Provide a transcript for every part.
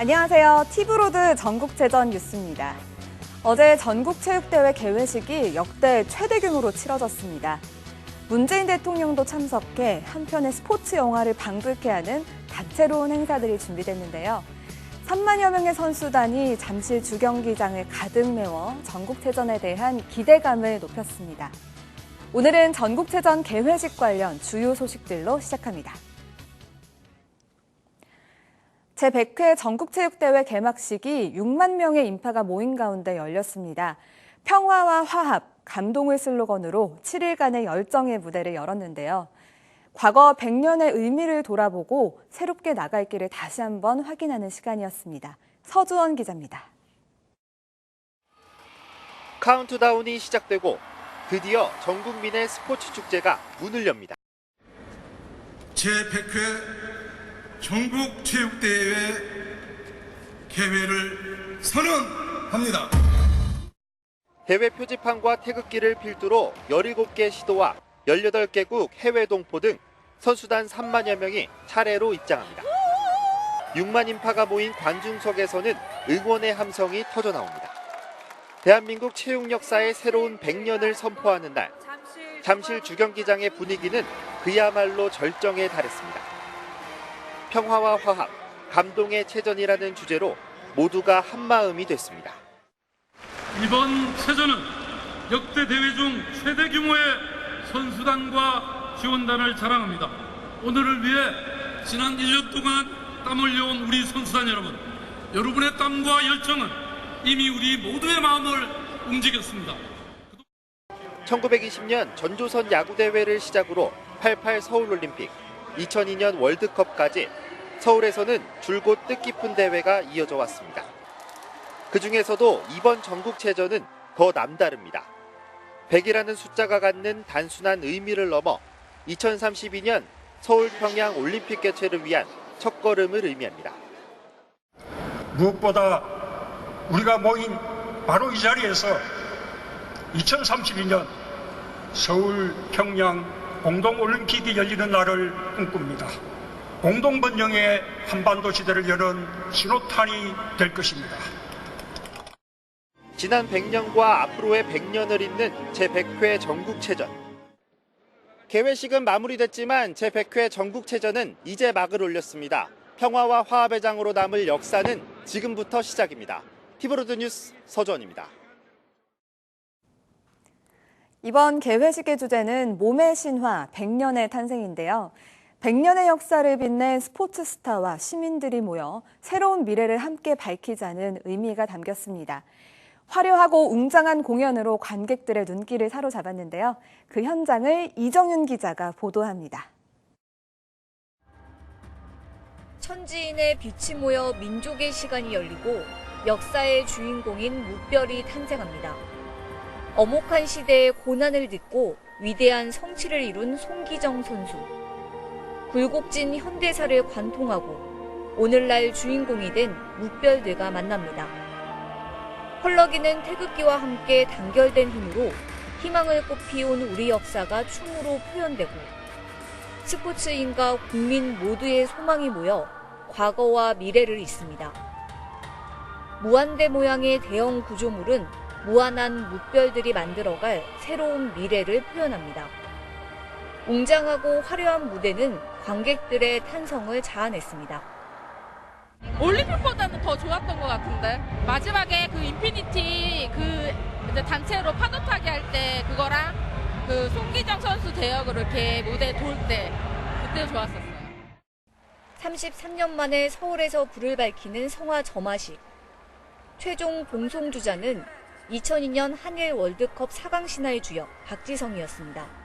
안녕하세요. 티브로드 전국체전 뉴스입니다. 어제 전국체육대회 개회식이 역대 최대 규모로 치러졌습니다. 문재인 대통령도 참석해 한편의 스포츠 영화를 방불케 하는 다채로운 행사들이 준비됐는데요. 3만여 명의 선수단이 잠실 주경기장을 가득 메워 전국체전에 대한 기대감을 높였습니다. 오늘은 전국체전 개회식 관련 주요 소식들로 시작합니다. 제100회 전국체육대회 개막식이 6만 명의 인파가 모인 가운데 열렸습니다. 평화와 화합, 감동을 슬로건으로 7일간의 열정의 무대를 열었는데요. 과거 100년의 의미를 돌아보고 새롭게 나갈 길을 다시 한번 확인하는 시간이었습니다. 서주원 기자입니다. 카운트다운이 시작되고 드디어 전 국민의 스포츠 축제가 문을 엽니다. 제100회 전국체육대회 개회를 선언합니다. 대회 표지판과 태극기를 필두로 17개 시도와 18개국 해외 동포 등 선수단 3만여 명이 차례로 입장합니다. 6만 인파가 모인 관중석에서는 응원의 함성이 터져나옵니다. 대한민국 체육 역사의 새로운 100년을 선포하는 날, 잠실 주경기장의 분위기는 그야말로 절정에 달했습니다. 평화와 화합, 감동의 체전이라는 주제로 모두가 한마음이 됐습니다. 이번 체전은 역대 대회 중 최대 규모의 선수단과 지원단을 자랑합니다. 오늘을 위해 지난 1년 동안 땀 흘려온 우리 선수단 여러분, 여러분의 땀과 열정은 이미 우리 모두의 마음을 움직였습니다. 1920년 전조선 야구대회를 시작으로 88 서울올림픽, 2002년 월드컵까지 서울에서는 줄곧 뜻깊은 대회가 이어져 왔습니다. 그중에서도 이번 전국체전은 더 남다릅니다. 100이라는 숫자가 갖는 단순한 의미를 넘어 2032년 서울 평양 올림픽 개최를 위한 첫걸음을 의미합니다. 무엇보다 우리가 모인 바로 이 자리에서 2032년 서울 평양 공동올림픽이 열리는 날을 꿈꿉니다. 공동번영의 한반도 시대를 여는 신호탄이 될 것입니다. 지난 100년과 앞으로의 100년을 잇는 제100회 전국체전. 개회식은 마무리됐지만 제100회 전국체전은 이제 막을 올렸습니다. 평화와 화합의 장으로 남을 역사는 지금부터 시작입니다. 티브로드 뉴스 서주원입니다. 이번 개회식의 주제는 몸의 신화, 100년의 탄생인데요. 100년의 역사를 빛낸 스포츠 스타와 시민들이 모여 새로운 미래를 함께 밝히자는 의미가 담겼습니다. 화려하고 웅장한 공연으로 관객들의 눈길을 사로잡았는데요. 그 현장을 이정윤 기자가 보도합니다. 천지인의 빛이 모여 민족의 시간이 열리고 역사의 주인공인 무별이 탄생합니다. 엄혹한 시대의 고난을 딛고 위대한 성취를 이룬 송기정 선수. 굴곡진 현대사를 관통하고 오늘날 주인공이 된 무별들과 만납니다. 펄럭이는 태극기와 함께 단결된 힘으로 희망을 꽃피운 우리 역사가 춤으로 표현되고 스포츠인과 국민 모두의 소망이 모여 과거와 미래를 잇습니다. 무한대 모양의 대형 구조물은 무한한 무별들이 만들어갈 새로운 미래를 표현합니다. 웅장하고 화려한 무대는 관객들의 탄성을 자아냈습니다. 올림픽보다는 더 좋았던 것 같은데 마지막에 그 인피니티 이제 단체로 파도 타기 할 때 그거랑 그 송기정 선수 대역으로 이렇게 무대 돌 때 그때 좋았었어요. 33년 만에 서울에서 불을 밝히는 성화 점화식. 최종 봉송주자는 2002년 한일 월드컵 4강 신화의 주역 박지성이었습니다.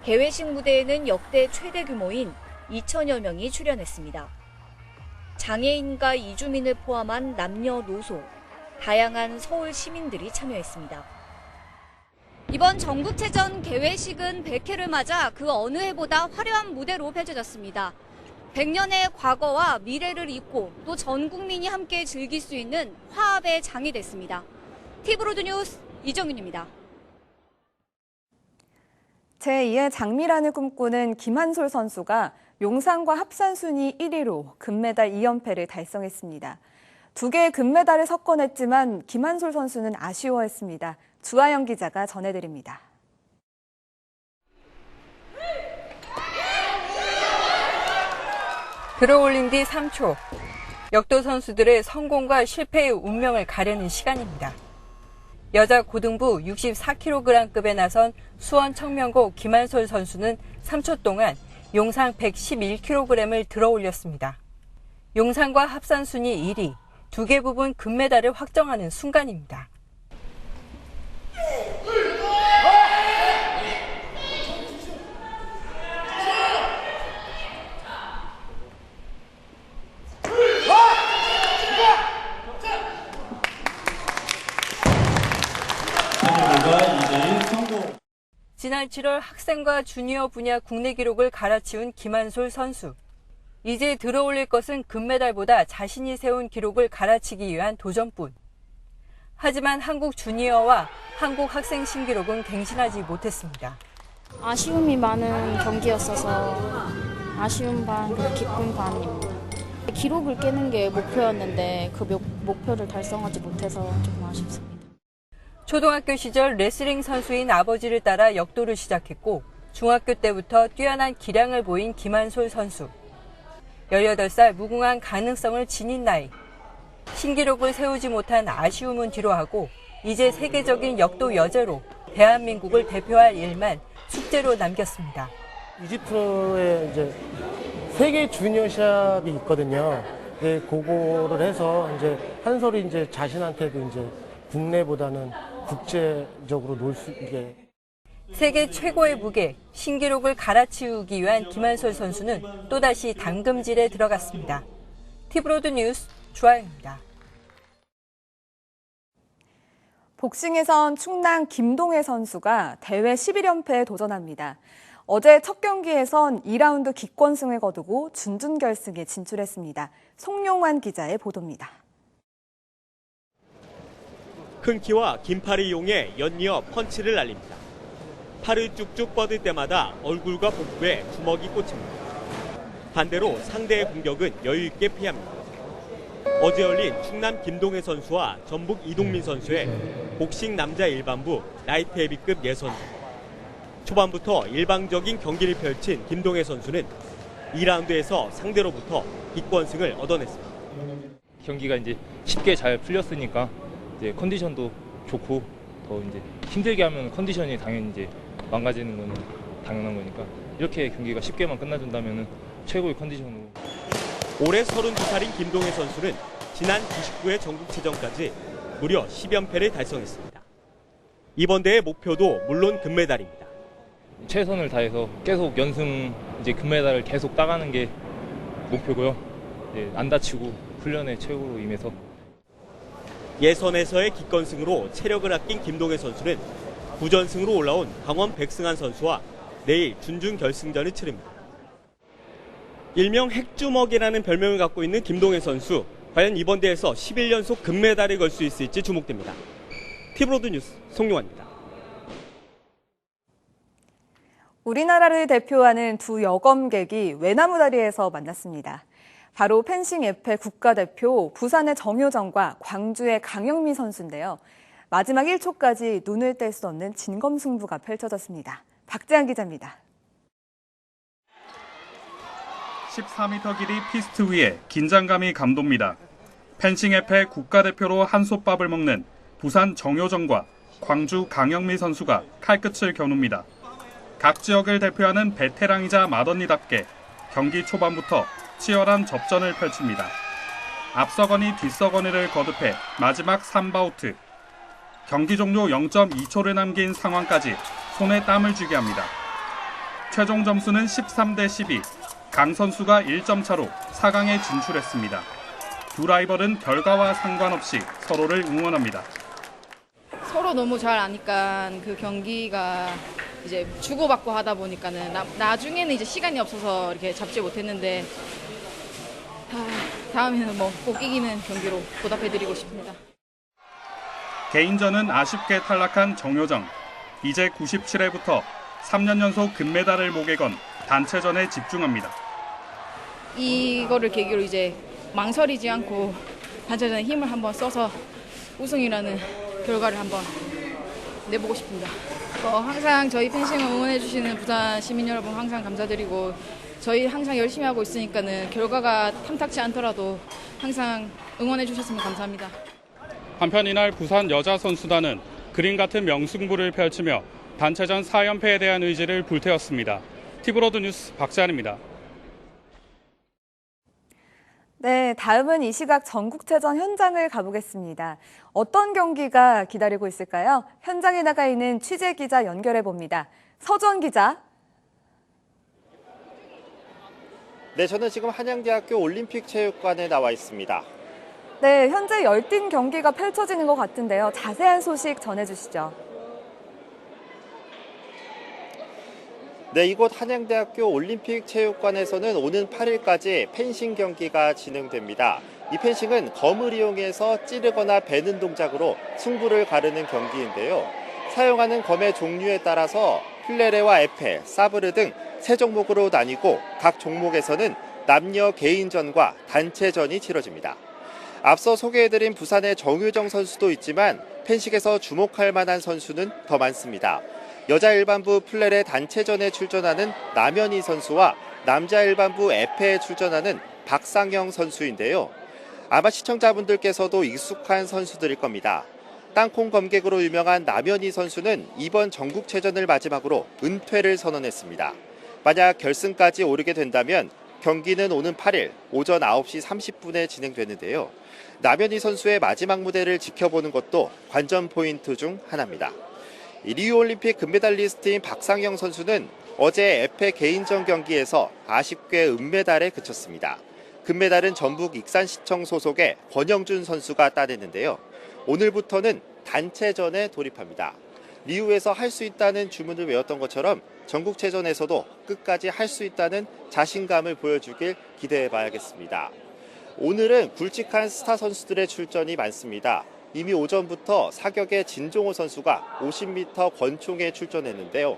개회식 무대에는 역대 최대 규모인 2천여 명이 출연했습니다. 장애인과 이주민을 포함한 남녀노소, 다양한 서울 시민들이 참여했습니다. 이번 전국체전 개회식은 100회를 맞아 그 어느 해보다 화려한 무대로 펼쳐졌습니다. 100년의 과거와 미래를 잇고 또 전 국민이 함께 즐길 수 있는 화합의 장이 됐습니다. 티브로드 뉴스 이정윤입니다. 제2의 장미란을 꿈꾸는 김한솔 선수가 용상과 합산 순위 1위로 금메달 2연패를 달성했습니다. 2개의 금메달을 석권했지만 김한솔 선수는 아쉬워했습니다. 주하영 기자가 전해드립니다. 들어올린 뒤 3초. 역도 선수들의 성공과 실패의 운명을 가려는 시간입니다. 여자 고등부 64kg급에 나선 수원 청명고 김한솔 선수는 3초 동안 용상 111kg을 들어올렸습니다. 용상과 합산 순위 1위, 2개 부분 금메달을 확정하는 순간입니다. 지난 7월 학생과 주니어 분야 국내 기록을 갈아치운 김한솔 선수. 이제 들어올릴 것은 금메달보다 자신이 세운 기록을 갈아치기 위한 도전뿐. 하지만 한국 주니어와 한국 학생 신기록은 갱신하지 못했습니다. 아쉬움이 많은 경기였어서 아쉬움 반, 기쁨 반입니다. 기록을 깨는 게 목표였는데 그 목표를 달성하지 못해서 조금 아쉽습니다. 초등학교 시절 레슬링 선수인 아버지를 따라 역도를 시작했고 중학교 때부터 뛰어난 기량을 보인 김한솔 선수. 18살 무궁한 가능성을 지닌 나이. 신기록을 세우지 못한 아쉬움은 뒤로하고 이제 세계적인 역도 여제로 대한민국을 대표할 일만 숙제로 남겼습니다. 이집트에 이제 세계 주니어 시합이 있거든요. 그거를 해서 이제 한솔이 이제 자신한테도 이제 국내보다는 국제적으로 놀 수 있게. 세계 최고의 무게, 신기록을 갈아치우기 위한 김한솔 선수는 또다시 당금질에 들어갔습니다. 티브로드 뉴스 주하영입니다. 복싱에선 충남 김동해 선수가 대회 11연패에 도전합니다. 어제 첫 경기에선 2라운드 기권승을 거두고 준준결승에 진출했습니다. 송용환 기자의 보도입니다. 큰 키와 긴 팔을 이용해 연이어 펀치를 날립니다. 팔을 쭉쭉 뻗을 때마다 얼굴과 복부에 주먹이 꽂힙니다. 반대로 상대의 공격은 여유 있게 피합니다. 어제 열린 충남 김동해 선수와 전북 이동민 선수의 복싱 남자 일반부 라이트 헤비급 예선전. 초반부터 일방적인 경기를 펼친 김동해 선수는 2라운드에서 상대로부터 기권승을 얻어냈습니다. 경기가 이제 쉽게 잘 풀렸으니까 이제 컨디션도 좋고 더 이제 힘들게 하면 컨디션이 당연히 이제 망가지는 건 당연한 거니까 이렇게 경기가 쉽게만 끝나준다면 최고의 컨디션으로. 올해 32살인 김동해 선수는 지난 99회 전국체전까지 무려 10연패를 달성했습니다. 이번 대회 목표도 물론 금메달입니다. 최선을 다해서 계속 연승 이제 금메달을 계속 따가는 게 목표고요. 이제 안 다치고 훈련에 최고로 임해서. 예선에서의 기권승으로 체력을 아낀 김동해 선수는 9전승으로 올라온 강원 백승환 선수와 내일 준준결승전을 치릅니다. 일명 핵주먹이라는 별명을 갖고 있는 김동해 선수, 과연 이번 대회에서 11연속 금메달을 걸 수 있을지 주목됩니다. 티브로드 뉴스 송용환입니다. 우리나라를 대표하는 두 여검객이 외나무다리에서 만났습니다. 바로 펜싱 에페 국가대표 부산의 정효정과 광주의 강영미 선수인데요. 마지막 1초까지 눈을 뗄 수 없는 진검승부가 펼쳐졌습니다. 박재한 기자입니다. 14m 길이 피스트 위에 긴장감이 감돕니다. 펜싱 에페 국가대표로 한솥밥을 먹는 부산 정효정과 광주 강영미 선수가 칼끝을 겨눕니다. 각 지역을 대표하는 베테랑이자 맏언니답게 경기 초반부터 치열한 접전을 펼칩니다. 앞서거니 뒤서거니를 거듭해 마지막 3바우트. 경기 종료 0.2초를 남긴 상황까지 손에 땀을 쥐게 합니다. 최종 점수는 13대 12. 강 선수가 1점 차로 4강에 진출했습니다. 두 라이벌은 결과와 상관없이 서로를 응원합니다. 서로 너무 잘 아니까 그 경기가 이제 주고받고 하다 보니까는 나중에는 이제 시간이 없어서 이렇게 잡지 못했는데 다음에는 뭐 꼭 이기는 경기로 보답해드리고 싶습니다. 개인전은 아쉽게 탈락한 정효정. 이제 97회부터 3년 연속 금메달을 목에 건 단체전에 집중합니다. 이거를 계기로 이제 망설이지 않고 단체전에 힘을 한번 써서 우승이라는 결과를 한번 내보고 싶습니다. 항상 저희 펜싱을 응원해주시는 부산 시민 여러분 항상 감사드리고 저희 항상 열심히 하고 있으니까는 결과가 탐탁치 않더라도 항상 응원해주셨으면 감사합니다. 한편 이날 부산 여자 선수단은 그림 같은 명승부를 펼치며 단체전 4연패에 대한 의지를 불태웠습니다. 티브로드 뉴스 박재환입니다. 네, 다음은 이 시각 전국체전 현장을 가보겠습니다. 어떤 경기가 기다리고 있을까요? 현장에 나가 있는 취재기자 연결해 봅니다. 서주원 기자. 네, 저는 지금 한양대학교 올림픽체육관에 나와 있습니다. 네, 현재 열띤 경기가 펼쳐지는 것 같은데요. 자세한 소식 전해주시죠. 네, 이곳 한양대학교 올림픽체육관에서는 오는 8일까지 펜싱 경기가 진행됩니다. 이 펜싱은 검을 이용해서 찌르거나 베는 동작으로 승부를 가르는 경기인데요. 사용하는 검의 종류에 따라서 플레레와 에페, 사브르 등 3종목으로 나뉘고 각 종목에서는 남녀 개인전과 단체전이 치러집니다. 앞서 소개해드린 부산의 정유정 선수도 있지만 펜싱에서 주목할 만한 선수는 더 많습니다. 여자 일반부 플레레 단체전에 출전하는 남현희 선수와 남자 일반부 에페에 출전하는 박상영 선수인데요. 아마 시청자분들께서도 익숙한 선수들일 겁니다. 땅콩 검객으로 유명한 남현희 선수는 이번 전국체전을 마지막으로 은퇴를 선언했습니다. 만약 결승까지 오르게 된다면 경기는 오는 8일 오전 9시 30분에 진행되는데요. 남현희 선수의 마지막 무대를 지켜보는 것도 관전 포인트 중 하나입니다. 리우올림픽 금메달리스트인 박상영 선수는 어제 에페 개인전 경기에서 아쉽게 은메달에 그쳤습니다. 금메달은 전북 익산시청 소속의 권영준 선수가 따냈는데요. 오늘부터는 단체전에 돌입합니다. 리우에서 할 수 있다는 주문을 외웠던 것처럼 전국체전에서도 끝까지 할 수 있다는 자신감을 보여주길 기대해봐야겠습니다. 오늘은 굵직한 스타 선수들의 출전이 많습니다. 이미 오전부터 사격의 진종호 선수가 50m 권총에 출전했는데요.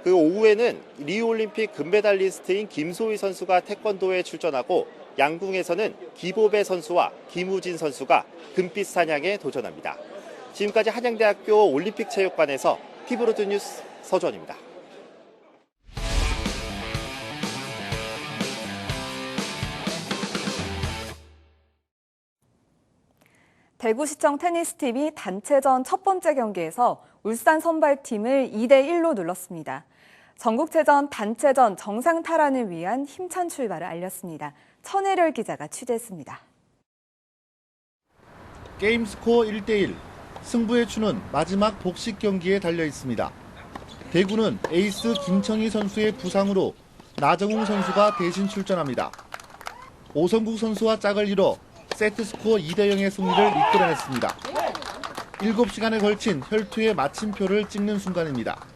그 오후에는 리우올림픽 금메달리스트인 김소희 선수가 태권도에 출전하고 양궁에서는 기보배 선수와 김우진 선수가 금빛 사냥에 도전합니다. 지금까지 한양대학교 올림픽체육관에서 티브로드 뉴스 서주원입니다. 대구시청 테니스팀이 단체전 첫 번째 경기에서 울산 선발팀을 2대1로 눌렀습니다. 전국체전 단체전 정상 탈환을 위한 힘찬 출발을 알렸습니다. 천혜렬 기자가 취재했습니다. 게임 스코어 1대1, 승부의 추는 마지막 복식 경기에 달려 있습니다. 대구는 에이스 김청희 선수의 부상으로 나정웅 선수가 대신 출전합니다. 오성국 선수와 짝을 이뤄 세트 스코어 2대0의 승리를 이끌어냈습니다. 7시간에 걸친 혈투의 마침표를 찍는 순간입니다.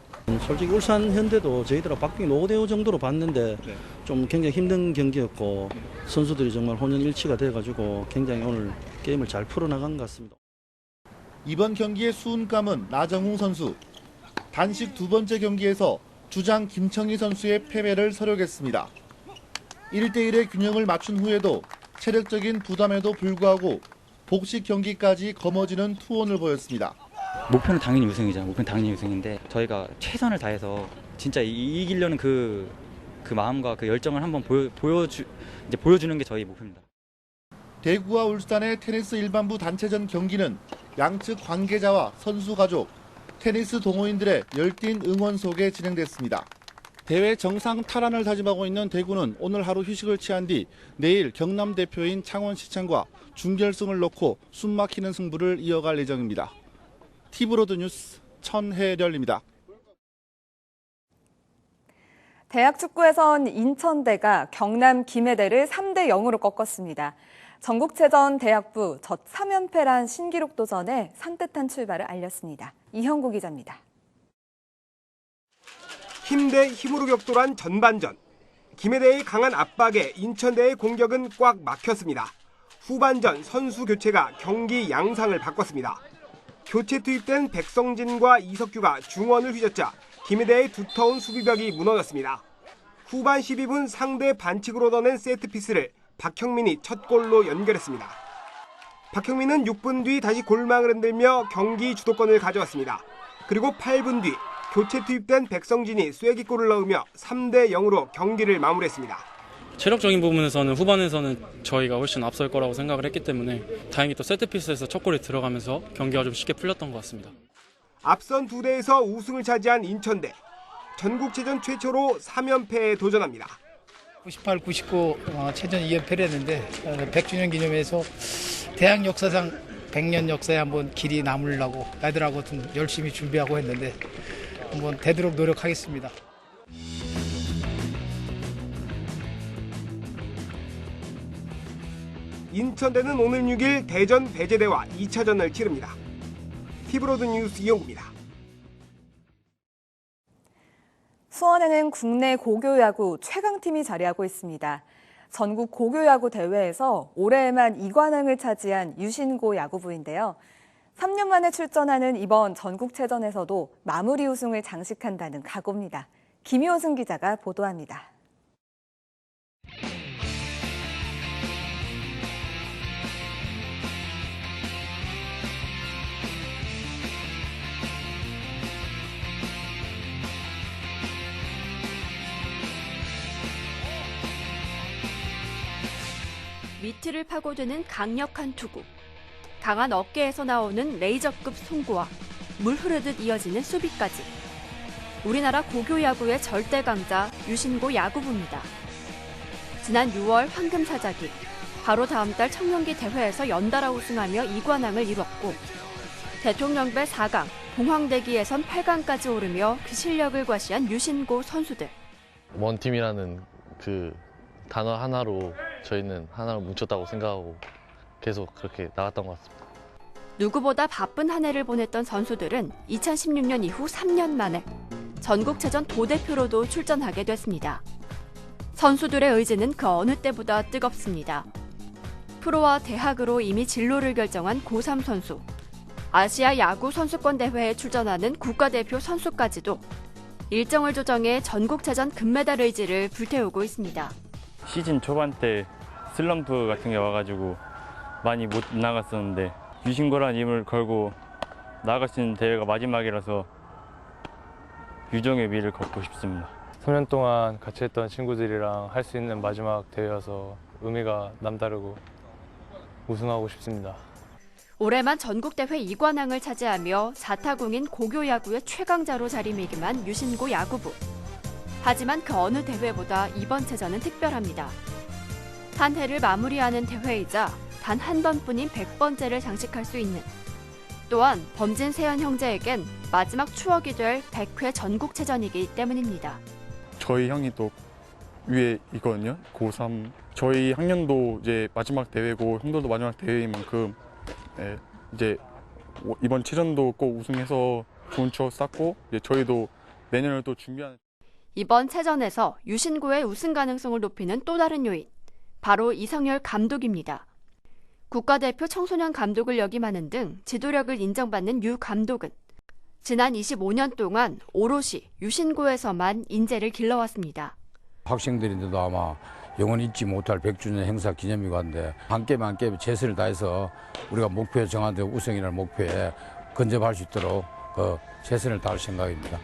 솔직히 울산 현대도 저희들하고 박빙 5대5 정도로 봤는데 좀 굉장히 힘든 경기였고 선수들이 정말 혼연일치가 돼가지고 굉장히 오늘 게임을 잘 풀어나간 것 같습니다. 이번 경기의 수훈감은 나정웅 선수. 단식 두 번째 경기에서 주장 김청희 선수의 패배를 서력했습니다. 1대1의 균형을 맞춘 후에도 체력적인 부담에도 불구하고 복식 경기까지 거머쥐는 투혼을 보였습니다. 목표는 당연히 우승이죠. 목표는 당연히 우승인데 저희가 최선을 다해서 진짜 이기려는 그 마음과 그 열정을 한번 보여주는 게 저희 목표입니다. 대구와 울산의 테니스 일반부 단체전 경기는 양측 관계자와 선수 가족, 테니스 동호인들의 열띤 응원 속에 진행됐습니다. 대회 정상 탈환을 다짐하고 있는 대구는 오늘 하루 휴식을 취한 뒤 내일 경남 대표인 창원시청과 준결승을 놓고 숨막히는 승부를 이어갈 예정입니다. 티브로드 뉴스 천혜렬입니다. 대학 축구에선 인천대가 경남 김해대를 3대0으로 꺾었습니다. 전국체전 대학부 첫 3연패란 신기록 도전에 산뜻한 출발을 알렸습니다. 이형구 기자입니다. 힘 대 힘으로 격돌한 전반전. 김해대의 강한 압박에 인천대의 공격은 꽉 막혔습니다. 후반전 선수 교체가 경기 양상을 바꿨습니다. 교체 투입된 백성진과 이석규가 중원을 휘젓자 김해대의 두터운 수비벽이 무너졌습니다. 후반 12분 상대 반칙으로 얻어낸 세트피스를 박형민이 첫 골로 연결했습니다. 박형민은 6분 뒤 다시 골망을 흔들며 경기 주도권을 가져왔습니다. 그리고 8분 뒤 교체 투입된 백성진이 쐐기골을 넣으며 3대0으로 경기를 마무리했습니다. 체력적인 부분에서는 후반에서는 저희가 훨씬 앞설 거라고 생각을 했기 때문에 다행히 또 세트피스에서 첫 골이 들어가면서 경기가 좀 쉽게 풀렸던 것 같습니다. 앞선 두 대에서 우승을 차지한 인천대. 전국체전 최초로 3연패에 도전합니다. 98, 99 체전 2연패를 했는데 100주년 기념해서 대학 역사상 100년 역사에 한번 길이 남으려고 애들하고 좀 열심히 준비하고 했는데 한번 되도록 노력하겠습니다. 인천대는 오늘 6일 대전 배제대와 2차전을 치릅니다. 티브로드 뉴스 이용구입니다. 수원에는 국내 고교야구 최강팀이 자리하고 있습니다. 전국 고교야구 대회에서 올해에만 2관왕을 차지한 유신고 야구부인데요. 3년 만에 출전하는 이번 전국체전에서도 마무리 우승을 장식한다는 각오입니다. 김효승 기자가 보도합니다. 미트를 파고드는 강력한 투구, 강한 어깨에서 나오는 레이저급 송구와 물 흐르듯 이어지는 수비까지. 우리나라 고교 야구의 절대 강자 유신고 야구부입니다. 지난 6월 황금사자기, 바로 다음 달 청년기 대회에서 연달아 우승하며 2관왕을 이뤘고 대통령배 4강, 봉황대기에선 8강까지 오르며 그 실력을 과시한 유신고 선수들. 원팀이라는 그 단어 하나로 저희는 하나로 뭉쳤다고 생각하고 계속 그렇게 나갔던 것 같습니다. 누구보다 바쁜 한 해를 보냈던 선수들은 2016년 이후 3년 만에 전국체전 도대표로도 출전하게 됐습니다. 선수들의 의지는 그 어느 때보다 뜨겁습니다. 프로와 대학으로 이미 진로를 결정한 고3 선수, 아시아 야구 선수권 대회에 출전하는 국가대표 선수까지도 일정을 조정해 전국체전 금메달 의지를 불태우고 있습니다. 시즌 초반 때 슬럼프 같은 게 와가지고 많이 못 나갔었는데 유신고란 이름을 걸고 나갈 수 있는 대회가 마지막이라서 유종의 미를 걷고 싶습니다. 3년 동안 같이 했던 친구들이랑 할 수 있는 마지막 대회여서 의미가 남다르고 우승하고 싶습니다. 올해만 전국대회 2관왕을 차지하며 자타공인 고교야구의 최강자로 자리매김한 유신고 야구부. 하지만 그 어느 대회보다 이번 체전은 특별합니다. 한 해를 마무리하는 대회이자 단 한 번뿐인 100번째를 장식할 수 있는, 또한 범진 세연 형제에겐 마지막 추억이 될 100회 전국체전이기 때문입니다. 저희 형이 또 위에 있거든요. 고3. 저희 학년도 이제 마지막 대회고 형들도 마지막 대회인 만큼 이제 이번 체전도 꼭 우승해서 좋은 추억 쌓고 이제 저희도 내년을 또 준비하는. 이번 체전에서 유신고의 우승 가능성을 높이는 또 다른 요인, 바로 이성열 감독입니다. 국가대표 청소년 감독을 역임하는 등 지도력을 인정받는 유 감독은 지난 25년 동안 오롯이 유신고에서만 인재를 길러왔습니다. 학생들인데도 아마 영원히 잊지 못할 100주년 행사 기념이고 한데 함께 최선을 다해서 우리가 목표 정한 데 우승이라는 목표에 근접할 수 있도록 최선을 다할 생각입니다.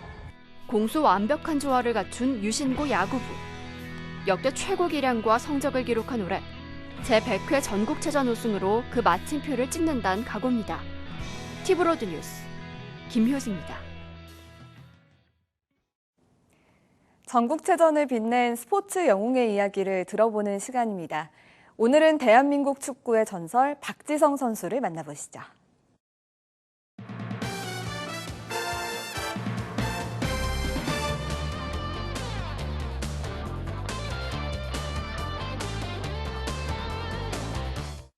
공수 완벽한 조화를 갖춘 유신고 야구부. 역대 최고 기량과 성적을 기록한 올해 제100회 전국체전 우승으로 그 마침표를 찍는다는 각오입니다. 티브로드 뉴스 김효승입니다. 전국체전을 빛낸 스포츠 영웅의 이야기를 들어보는 시간입니다. 오늘은 대한민국 축구의 전설 박지성 선수를 만나보시죠.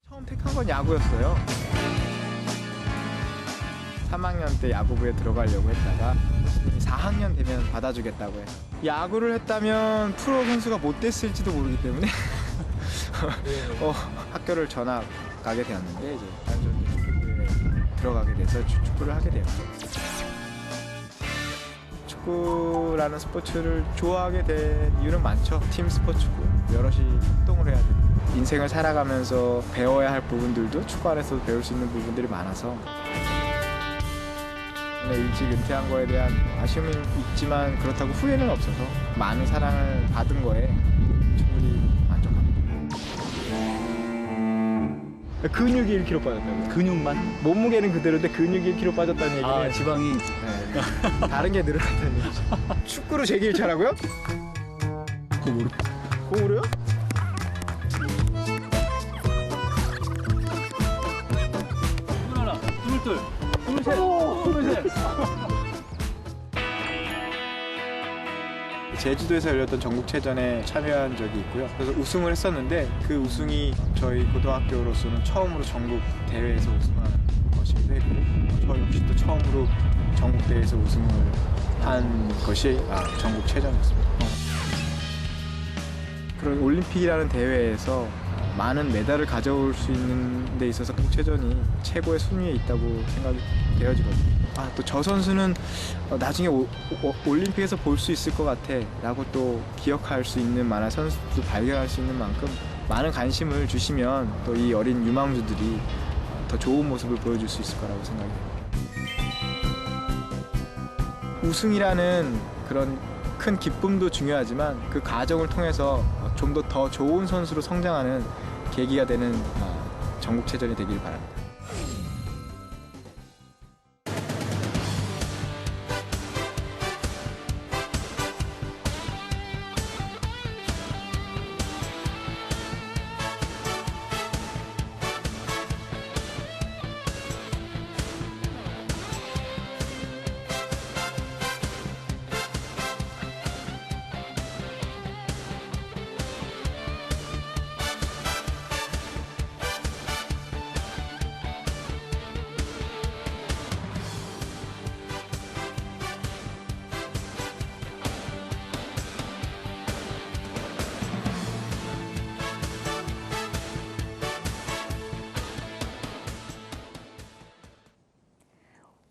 처음 택한 건 야구였어요. 3학년 때 야구부에 들어가려고 했다가 4학년 되면 받아주겠다고 해서 야구를 했다면 프로 선수가 못 됐을지도 모르기 때문에 학교를 전학 가게 되었는데 이제 단순히 축구부에 들어가게 돼서 축구를 하게 되었죠. 축구 축구라는 스포츠를 좋아하게 된 이유는 많죠. 팀 스포츠고 여럿이 협동을 해야 돼요. 인생을 살아가면서 배워야 할 부분들도 축구 안에서 배울 수 있는 부분들이 많아서 일찍 은퇴한 거에 대한 아쉬움이 있지만 그렇다고 후회는 없어서 많은 사랑을 받은 거에 충분히 만족합니다. 근육이 1kg 빠졌다고요? 근육만? 몸무게는 그대로인데 근육이 1kg 빠졌다는 얘기는 지방이 네. 다른 게 늘어났다는 얘기죠. 축구로 제기 1차라고요? 공으로요? 제주도에서 열렸던 전국체전에 참여한 적이 있고요. 그래서 우승을 했었는데 그 우승이 저희 고등학교로서는 처음으로 전국 대회에서 우승한 것이기도 했고 저 역시 또 처음으로 전국 대회에서 우승을 한 것이 전국체전이었습니다. 그런 올림픽이라는 대회에서 많은 메달을 가져올 수 있는 데 있어서 전국체전이 최고의 순위에 있다고 생각이 되어지거든요. 또 저 선수는 나중에 올림픽에서 볼 수 있을 것 같아 라고 또 기억할 수 있는 만한 선수도 발견할 수 있는 만큼 많은 관심을 주시면 또 이 어린 유망주들이 더 좋은 모습을 보여줄 수 있을 거라고 생각이 됩니다. 우승이라는 그런 큰 기쁨도 중요하지만 그 과정을 통해서 좀 더 좋은 선수로 성장하는 계기가 되는 전국체전이 되길 바랍니다.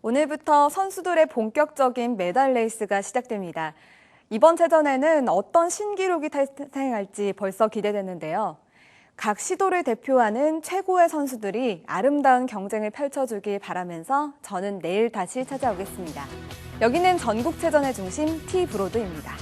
오늘부터 선수들의 본격적인 메달 레이스가 시작됩니다. 이번 체전에는 어떤 신기록이 탄생할지 벌써 기대되는데요. 각 시도를 대표하는 최고의 선수들이 아름다운 경쟁을 펼쳐주길 바라면서 저는 내일 다시 찾아오겠습니다. 여기는 전국체전의 중심 T브로드입니다.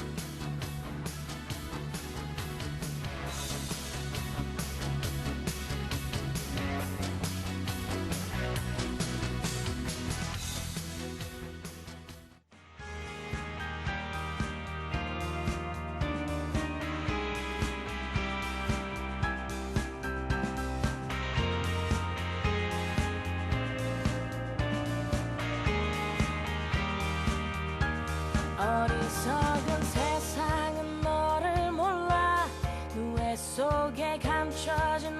어리석은 세상은 너를 몰라 누에 속에 감춰진